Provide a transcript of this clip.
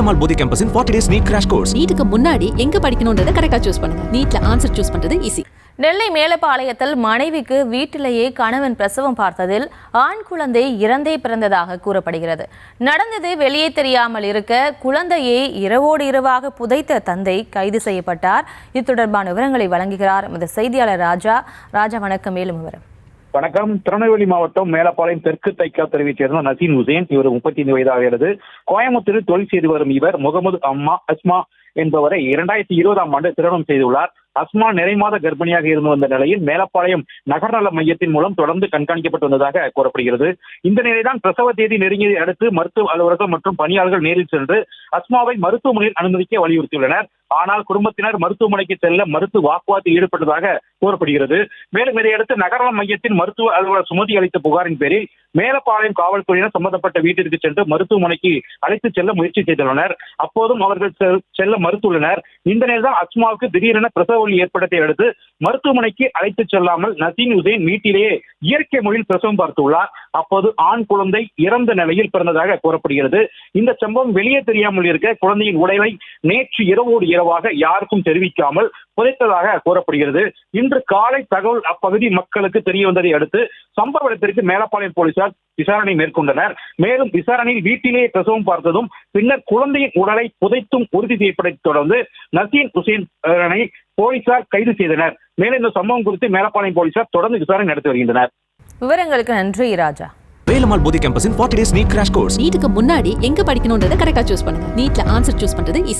வேலம்மாள் போதி கேம்பஸின் 40 days NEET crash course. நீட்டுக்கு முன்னாடி எங்க படிக்கணும்ன்றதை கரெக்டா சூஸ் பண்ணுங்க. நீட்ல ஆன்சர் சூஸ் பண்றது ஈஸி. நெல்லை மேலப்பாளையத்தில் மனைவிக்கு வீட்டிலேயே கணவன் பிரசவம் பார்த்ததில் ஆண் குழந்தை இறந்தே பிறந்ததாக கூறப்படுகிறது. நடந்தது வெளியே தெரியாமல் இருக்க குழந்தையை இரவோடு இரவாக புதைத்த தந்தை கைது செய்யப்பட்டார். இது தொடர்பான விவரங்களை வழங்குகிறார் எமது செய்தியாளர் ராஜா. வணக்கம். மேலும் விவரம். வணக்கம். திருநெல்வேலி மாவட்டம் மேலப்பாளையம் தெற்கு தைக்கா தெருவைச் சேர்ந்த நசீன் ஹுசேன். இவர் 35 வயதாகிறது. கோயம்புத்தூரில் தொழில் செய்து வரும் இவர் முகமது அஸ்மா என்பவரை 2020ஆம் ஆண்டு திருமணம் செய்துள்ளார். அஸ்மா நிறைமாத கர்ப்பிணியாக இருந்து வந்த நிலையில் மேலப்பாளையம் நகர்நல மையத்தின் மூலம் தொடர்ந்து கண்காணிக்கப்பட்டு வந்ததாக கூறப்படுகிறது. இந்த நிலைதான் பிரசவ தேதி நெருங்கியதை அடுத்து மருத்துவ அலுவலர்கள் மற்றும் பணியாளர்கள் நேரில் சென்று அஸ்மாவை மருத்துவமனையில் அனுமதிக்க வலியுறுத்தியுள்ளனர். ஆனால் குடும்பத்தினர் மருத்துவமனைக்கு செல்ல மறுத்து வாக்குவாதத்தில் ஈடுபட்டதாக கூறப்படுகிறது. மேலும் இதையடுத்து நகர்நல மையத்தின் மருத்துவ அலுவலர் சுமதி அளித்த புகாரின் பேரில் மேலப்பாளையம் காவல்துறையினர் சம்பந்தப்பட்ட வீட்டிற்கு சென்று மருத்துவமனைக்கு அழைத்து செல்ல முயற்சி செய்துள்ளனர். அப்போதும் அவர்கள் செல்ல மறுத்துள்ளனர். இந்த நிலையில் அஸ்மாவுக்கு திடீரென பிரசவ வலி ஏற்பட்டதை அடுத்து மருத்துவமனைக்கு அழைத்து செல்லாமல் நசீன் ஹுசேன் வீட்டிலேயே இயற்கை முறையில் பிரசவம் பார்த்துள்ளார். அப்போது ஆண் குழந்தை இறந்த நிலையில் பிறந்ததாக கூறப்படுகிறது. இந்த சம்பவம் வெளியே தெரியாமல் இருக்க குழந்தையின் உடலை நேற்று இரவோடு இரவாக யாருக்கும் தெரிவிக்காமல் புதைத்ததாக கூறப்படுகிறது. இன்று காலை தகவல் அப்பகுதி மக்களுக்கு தெரிய வந்ததை அடுத்து சம்பவ இடத்திற்கு மேலப்பாளையம் போலீசார் விசாரணை மேற்கொண்டனர். மேலும் விசாரணையில் வீட்டிலேயே பிரசவம் பார்த்ததும் பின்னர் குழந்தையின் உடலை புதைத்தும் உறுதி செய்யப்பட்டதை தொடர்ந்து நசீன் ஹுசேன் போலீசார் கைது செய்தனர். மேலும் இந்த சம்பவம் குறித்து மேலப்பாளையம் போலீசார் தொடர்ந்து விசாரணை நடத்தி வருகின்றனர். விவரங்களுக்கு நன்றி ராஜா. வேலம்மாள் போதி கேம்பஸின் 40 days NEET crash course. நீட்டுக்கு முன்னாடி எங்க படிக்கணும்ன்றதை கரெக்டா சூஸ் பண்ணுங்க. நீட்ல ஆன்சர் சூஸ் பண்றது ஈஸி.